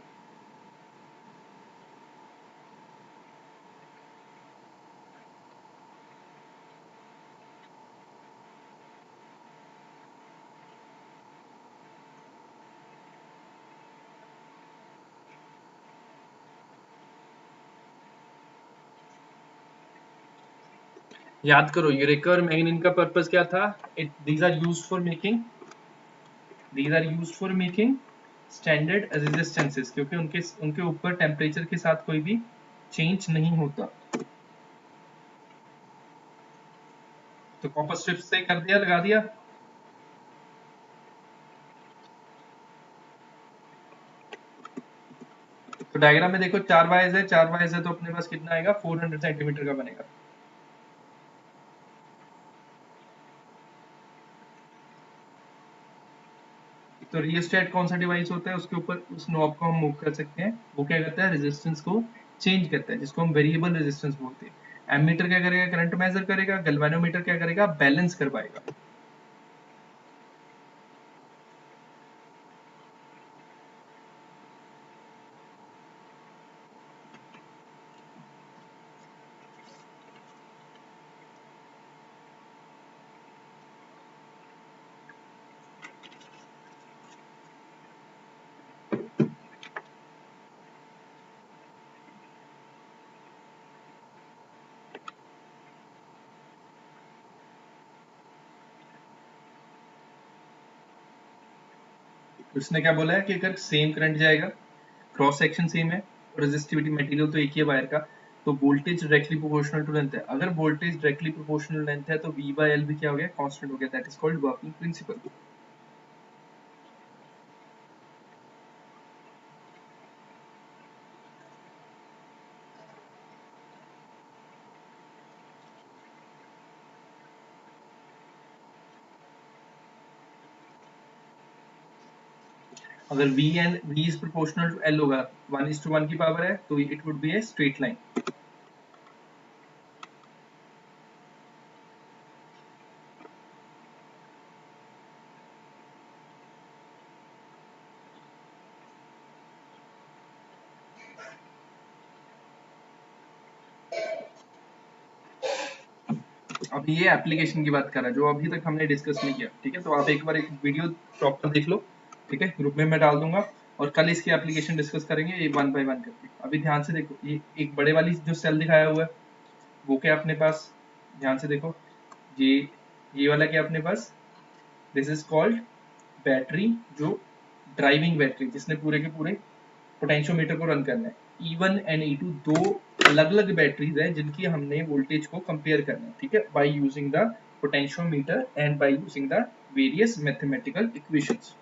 याद करो, यूरेका और मैग्नीन का पर्पस क्या था, these are used for making standard resistances, क्योंकि उनके उनके ऊपर टेम्परेचर के साथ कोई भी चेंज नहीं होता। तो कॉपर स्ट्रिप्स से कर दिया, लगा दिया। तो डायग्राम में देखो 4 वायर्स है, 4 वायर्स है, तो अपने पास कितना आएगा, 400 सेंटीमीटर का बनेगा। तो रियोस्टेट कौन सा डिवाइस होता है, उसके ऊपर उस नॉब को हम मूव कर सकते हैं, वो क्या करता है, रेजिस्टेंस को चेंज करता है, जिसको हम वेरिएबल रेजिस्टेंस बोलते हैं। एमीटर क्या करेगा, करंट मेजर करेगा, गैल्वेनोमीटर क्या करेगा, बैलेंस कर पाएगा। उसने क्या बोला है कि अगर सेम करंट जाएगा, क्रॉस सेक्शन सेम है, रेजिस्टिविटी मटेरियल तो एक ही है वायर का, तो voltage directly proportional to length है। अगर वोल्टेज डायरेक्टली प्रोपोर्शनल लेंथ है तो V by L भी क्या हो गया, कांस्टेंट हो गया, that is called working principle. अगर V is proportional to L होगा, 1:1 की पावर है, तो it would B a straight line. अब ये एप्लीकेशन की बात कर रहा है जो अभी तक हमने डिस्कस नहीं किया, ठीक है, तो आप एक बार एक वीडियो प्रॉपर देख लो, ठीक है, ग्रुप में मैं डाल दूंगा, और कल इसकी एप्लीकेशन डिस्कस करेंगे, ये वन बाय वन करके। अभी ध्यान से देखो, ये एक बड़े वाली जो सेल दिखाया हुआ है, वो क्या अपने पास, ध्यान से देखो, ये ये वाला क्या अपने पास, दिस इज कॉल्ड बैटरी, जो ड्राइविंग बैटरी, जिसने पूरे के पूरे पोटेंशियोमीटर को रन करना है। E1 एंड E2 दो अलग अलग बैटरीज हैं जिनकी हमने वोल्टेज को कंपेयर करना है, ठीक है, by using the potentiometer and by using the various mathematical equations.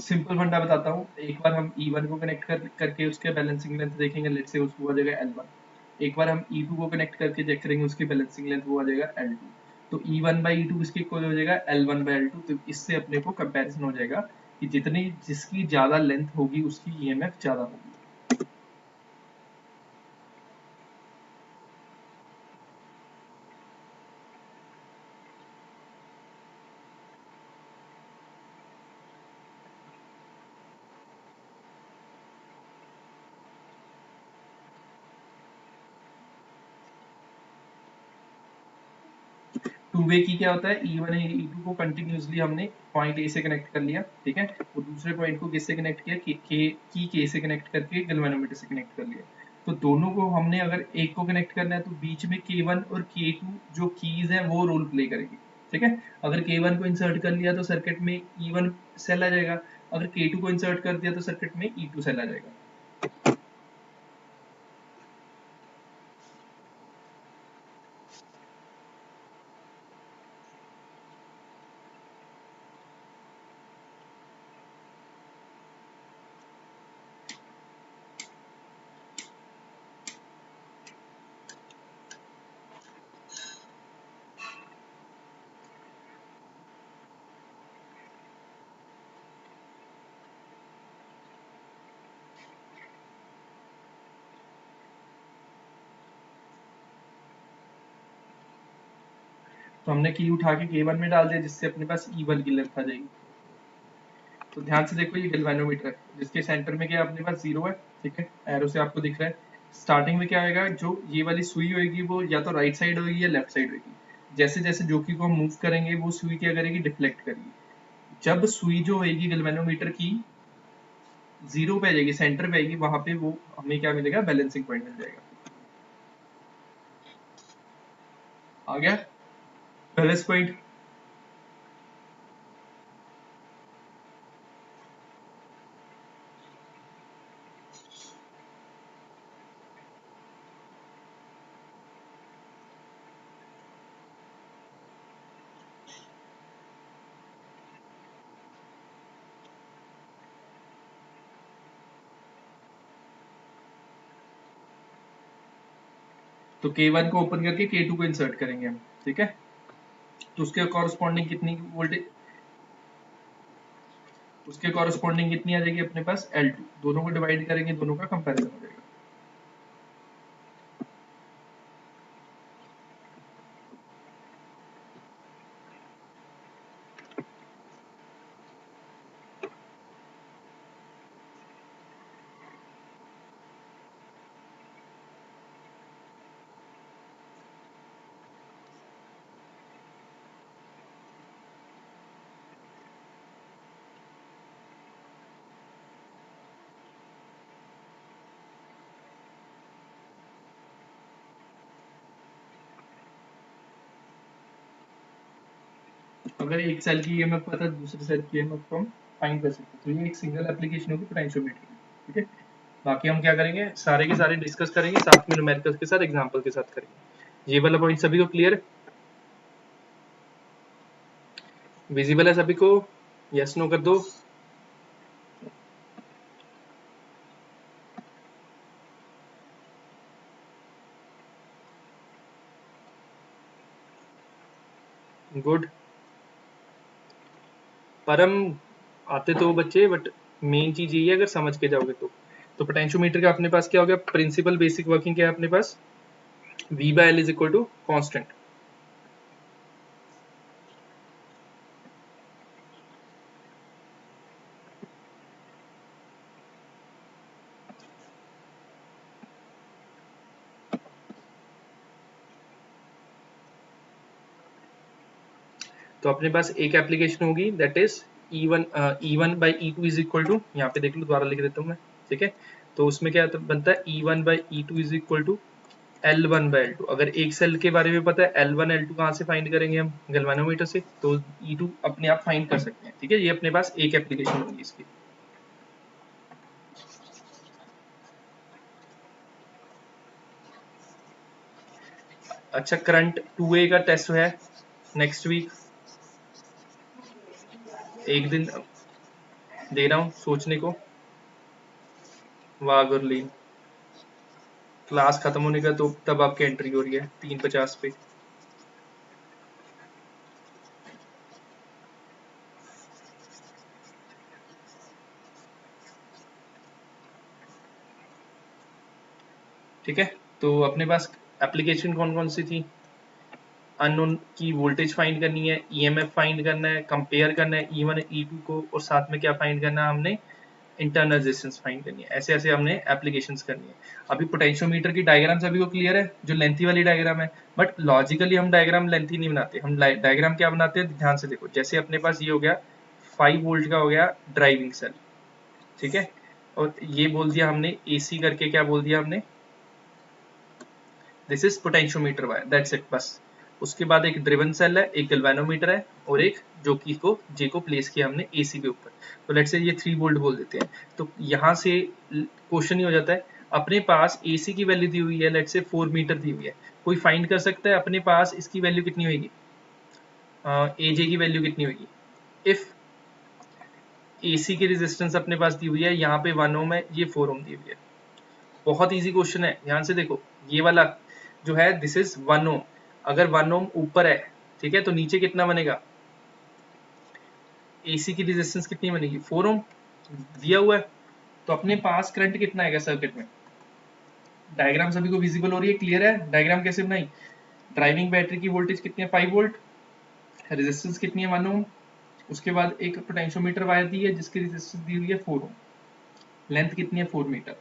Simple फंडा बताता हूँ, एक बार हम E1 को कनेक्ट करके उसके बैलेंसिंग लेंथ देखेंगे, लेट्स से उसको आ जाएगा L1। एक बार हम E2 को कनेक्ट करके चेक करेंगे, उसकी बैलेंसिंग लेंथ वो आ जाएगा L2। तो E1 बाई E2 किसके इक्वल हो जाएगा, L1 बाई L2। तो इससे अपने को कंपैरिजन हो जाएगा कि जिसकी ज्यादा लेंथ होगी उसकी EMF ज्यादा होगी। टू वे की क्या होता है, E1 है E2 को कंटिन्यूसली हमने पॉइंट ए से कनेक्ट कर लिया, ठीक है, और दूसरे पॉइंट को किससे कनेक्ट किया, के से कनेक्ट करके गैल्वेनोमीटर से कनेक्ट कर लिया। तो दोनों को हमने अगर एक को कनेक्ट करना है तो बीच में K1 और K2 जो कीज हैं वो रोल प्ले करेगी, ठीक है। अगर K1 को इंसर्ट कर लिया तो सर्किट में E1 सेल आ जाएगा, अगर K2 को इंसर्ट कर दिया तो सर्किट में E2 सेल आ जाएगा। तो हमने की उठा के K1 में डाल दिया जिससे अपने पास E1 की लेंथ आ जाएगी। तो ध्यान से देखो, ये गैल्वेनोमीटर है जिसके सेंटर में क्या अपने पास 0 है, ठीक है, एरो से आपको दिख रहा है। स्टार्टिंग में क्या आएगा, जो ये वाली सुई होगी वो या तो राइट साइड होगी या लेफ्ट साइड होगी। जैसे जैसे जोकी को हम मूव करेंगे वो सुई क्या करेगी, डिफ्लेक्ट करेगी। जब सुई जो होगी गैल्वेनोमीटर की 0 पे आ जाएगी, सेंटर पे आएगी, वहां पे वो हमें क्या मिलेगा, बैलेंसिंग पॉइंट मिल जाएगा। आ गया बैलेंस पॉइंट। तो K1 को ओपन करके K2 को इंसर्ट करेंगे हम, ठीक है। तो उसके कॉरस्पॉन्डिंग कितनी वोल्टेज, उसके कॉरस्पॉन्डिंग कितनी आ जाएगी अपने पास, L2। दोनों को डिवाइड करेंगे, दोनों का कंपैरिजन हो जाएगा। अगर एक सेल की ईएमएफ पता है दूसरे सेल की ईएमएफ को हम फाइंड कर सकते हैं। तो ये एक सिंगल एप्लीकेशन होगी पोटेंशियोमीटर की, ठीक है। बाकी हम क्या करेंगे, सारे के सारे डिस्कस करेंगे, साथ में न्यूमेरिकल्स के साथ, एग्जांपल के साथ करेंगे। ये वाला पॉइंट सभी को क्लियर है, विजिबल है सभी को, यस नो कर दो। गुड। परम आते तो बच्चे, बट मेन चीज यही है अगर समझ के जाओगे तो पोटेंशियोमीटर का अपने पास क्या हो गया, प्रिंसिपल बेसिक वर्किंग क्या है अपने पास, V by L is equal to constant. तो अपने पास एक एप्लीकेशन होगी that is E1 by E2 is equal to, यहाँ पे देख लो दोबारा लिख देता हूँ मैं, ठीक है। तो उसमें क्या बनता है, E1 by E2 is equal to L1 by L2। अगर एक सेल के बारे में पता है, L1 L2 कहाँ से फाइंड करेंगे हम, गैल्वेनोमीटर से, तो E2 अपने आप फाइंड कर सकते हैं, ठीक है। ये अपने पास एक एप्लीकेशन होगी इसकी। अच्छा, करंट 2A का टेस्ट है नेक्स्ट वीक, एक दिन दे रहा हूँ सोचने को। वाह गुरलीन, क्लास खत्म होने का तो तब आपकी एंट्री हो रही है 3:50 पे। ठीक है, तो अपने पास एप्लीकेशन कौन कौन सी थी, अननोन की वोल्टेज फाइंड करनी है, ईएमएफ फाइंड करना है, कंपेयर करना है E1 E2 को, और साथ में क्या फाइंड करना है हमने, इंटरनल रेजिस्टेंस फाइंड करनी है। ऐसे ऐसे हमने एप्लीकेशंस करनी है। अभी पोटेंशियोमीटर की डायग्राम सभी को क्लियर है, जो लेंथी वाली डायग्राम है, बट लॉजिकली हम डायग्राम लेंथी नहीं बनाते, हम डायग्राम क्या बनाते हैं, ध्यान से देखो। जैसे अपने पास ये हो गया 5 वोल्ट का हो गया ड्राइविंग सेल, ठीक है, और ये बोल दिया हमने AC करके, क्या बोल दिया हमने, this is potentiometer wire, that's it, बस। उसके बाद एक ड्रिवन सेल है, एक गैल्वेनोमीटर है, और एक जो की को जे को प्लेस किया हमने AC के ऊपर। तो लेट्स से ये 3 वोल्ट बोल देते हैं। तो यहाँ से क्वेश्चन ही हो जाता है, अपने पास AC की वैल्यू दी हुई है, लेट्स से 4 मीटर दी हुई है, कोई फाइंड कर सकता है अपने पास इसकी वैल्यू कितनी होगी, AJ की वैल्यू कितनी होगी। इफ AC की रेजिस्टेंस अपने पास दी हुई है, यहाँ पे 1 ओम है, ये 4 ओम दी हुई है। बहुत इजी क्वेश्चन है, ध्यान से देखो। ये वाला जो है दिस इज 1 ओम, अगर 1 ओम ऊपर है, ठीक है, तो नीचे कितना बनेगा, AC की रेजिस्टेंस कितनी बनेगी, 4 ओम दिया हुआ है। तो अपने पास करंट कितना आएगा सर्किट में। डायग्राम सभी को विजिबल हो रही है, क्लियर है। डायग्राम कैसे बनाई, ड्राइविंग बैटरी की वोल्टेज कितनी है, 5 वोल्ट, रेजिस्टेंस कितनी है, 1 ओम, उसके बाद एक पोटेंशियोमीटर वायर दी है जिसकी रेजिस्टेंस दी हुई है 4 ओम, लेंथ कितनी है 4 मीटर।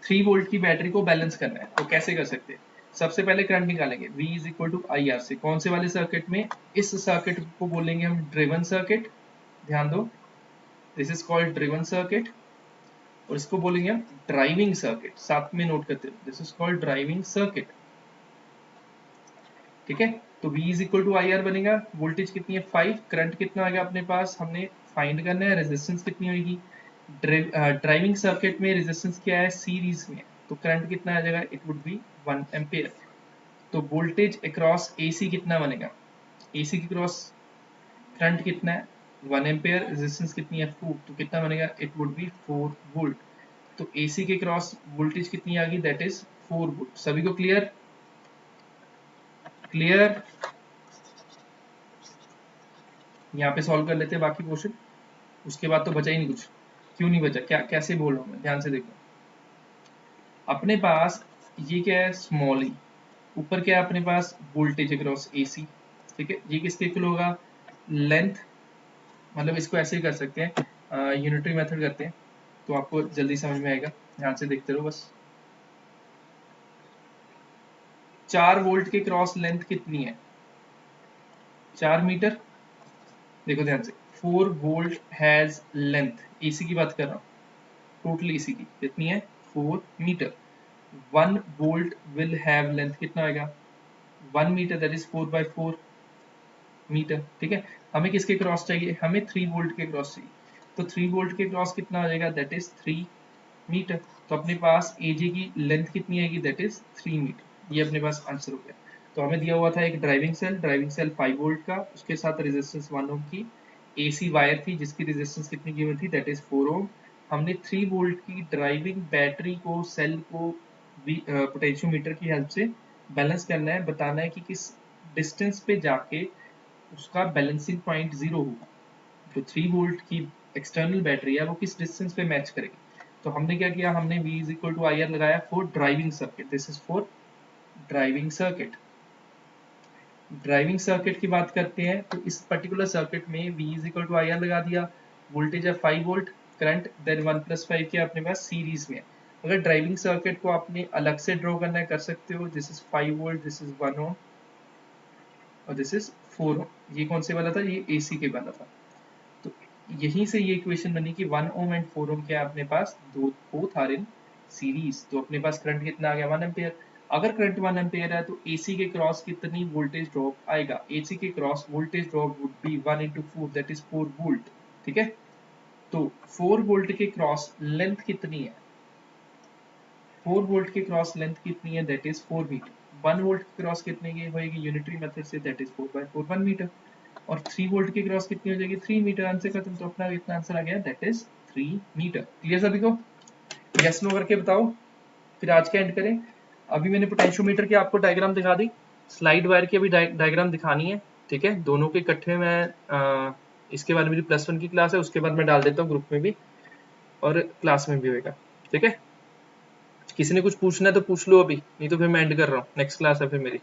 3 वोल्ट की बैटरी को बैलेंस करना है, तो कैसे कर सकते हैं। सबसे पहले करंट निकालेंगे, V is equal to IR से, कौन से वाले सर्किट में, इस सर्किट को बोलेंगे हम ड्रिवन सर्किट, ध्यान दो, this is called driven circuit, और इसको बोलेंगे हम ड्राइविंग सर्किट, साथ में नोट करते हो, this is called driving circuit, ठीक है। तो V is equal to IR बनेगा, वोल्टेज कितनी है 5, करंट कितना आएगा अपने पास, हमने फाइंड करना है, रेजिस्टेंस कितनी होगी, ड्राइविंग सर्किट में रेजिस्टेंस क्या है, सीरीज में, तो करंट कितना आ जाएगा, इट वुड बी 1 एम्पियर। तो वोल्टेज अक्रॉस AC कितना बनेगा, AC के क्रॉस करंट कितना है 1 एम्पियर, रेजिस्टेंस कितनी है 4, तो कितना बनेगा, इट वुड बी 4 वोल्ट। तो AC के क्रॉस वोल्टेज कितनी आ गई, दैट इज 4 वोल्ट। सभी को क्लियर, क्लियर। यहाँ पे सॉल्व कर लेते हैं बाकी क्वेश्चन, उसके बाद तो बचा ही नहीं कुछ। क्यों नहीं बचा, क्या कैसे बोल रहा हूँ मैं, ध्यान से देखो। अपने पास ये क्या है, स्मॉल ई, ऊपर क्या है अपने पास, वोल्टेज अक्रॉस AC, ठीक है। ये किसके इक्वल होगा, लेंथ, मतलब इसको ऐसे ही कर सकते हैं, यूनिटरी मेथड करते हैं तो आपको जल्दी समझ में आएगा, ध्यान से देखते रहो बस। 4 वोल्ट के क्रॉस लेंथ कितनी है, 4 मीटर। देखो ध्यान से, 4 वोल्ट हैज लेंथ, AC की बात कर रहा हूँ, टोटल AC की कितनी है 4 metre. 1 volt will have length कितना आएगा, 1 मीटर, दैट इज 4/4 मीटर, ठीक है। हमें किसके क्रॉस चाहिए, हमें 3 वोल्ट के क्रॉस चाहिए, तो 3 वोल्ट के क्रॉस कितना आ जाएगा, दैट इज 3 मीटर। तो अपने पास AJ की लेंथ कितनी आएगी, दैट इज 3 मीटर। ये अपने पास आंसर हो गया। तो हमें दिया हुआ था एक ड्राइविंग सेल 5 वोल्ट का, उसके साथ रेजिस्टेंस 1 ओम की, AC वायर थी जिसकी रेजिस्टेंस कितनी गिवन थी, दैट इज 4 ओम। हमने 3 वोल्ट की ड्राइविंग बैटरी को, सेल को पोटेंशियोमीटर की हेल्प से बैलेंस करना है, बताना है कि किस डिस्टेंस पे जाके उसका बैलेंसिंग पॉइंट 0 होगा। तो 3 वोल्ट की एक्सटर्नल बैटरी है वो किस डिस्टेंस पे मैच करेगी। तो हमने क्या किया, हमने V is equal to IR लगाया for driving circuit, this is for driving circuit. Driving circuit की बात करते हैं तो इस पर्टिकुलर सर्किट में V is equal to IR लगा दिया, वोल्टेज है 5 वोल्ट, करंट देन 1 + 5 के अपने पास सीरीज में है। अगर ड्राइविंग सर्किट को आपने अलग से ड्रॉ करना है कर सकते हो, this is 5 volt, this is 1 ओम और दिस इज 4 ओम। ये कौन से वाला था, ये AC के वाला था। तो यहीं से ये इक्वेशन बनी कि 1 ओम एंड 4 ओम क्या है अपने पास, बोथ आर इन सीरीज। तो अपने पास करंट कितना आ गया, 1 एम्पियर। अगर करंट 1 एम्पियर है तो AC के क्रॉस कितनी वोल्टेज ड्रॉप आएगा, AC के cross voltage drop would be 1 × 4, that is 4 volt, ठीक है। तो 4 वोल्ट के क्रॉस लेंथ कितनी है, 4 वोल्ट के क्रॉस लेंथ कितनी है, दैट इज 4 मीटर। 1 वोल्ट के क्रॉस कितने की होगी यूनिटरी मेथड से, दैट इज 4/4 1 मीटर। और 3 वोल्ट की क्रॉस कितनी हो जाएगी, 3 मीटर। आंसर खत्म। तो अपना इतना आंसर आ गया, दैट इज 3 मीटर। क्लियर सभी को, यस नो करके बताओ, फिर आज का एंड करें। अभी मैंने पोटेंशियोमीटर की आपको डायग्राम दिखा दी, स्लाइड वायर की अभी डायग्राम दिखानी है, ठीक है। दोनों के इकट्ठे मैं इसके बाद मेरी +1 की क्लास है, उसके बाद मैं डाल देता हूँ ग्रुप में भी और क्लास में भी होगा, ठीक है। किसी ने कुछ पूछना है तो पूछ लो अभी, नहीं तो फिर मैं एंड कर रहा हूँ, नेक्स्ट क्लास है फिर मेरी।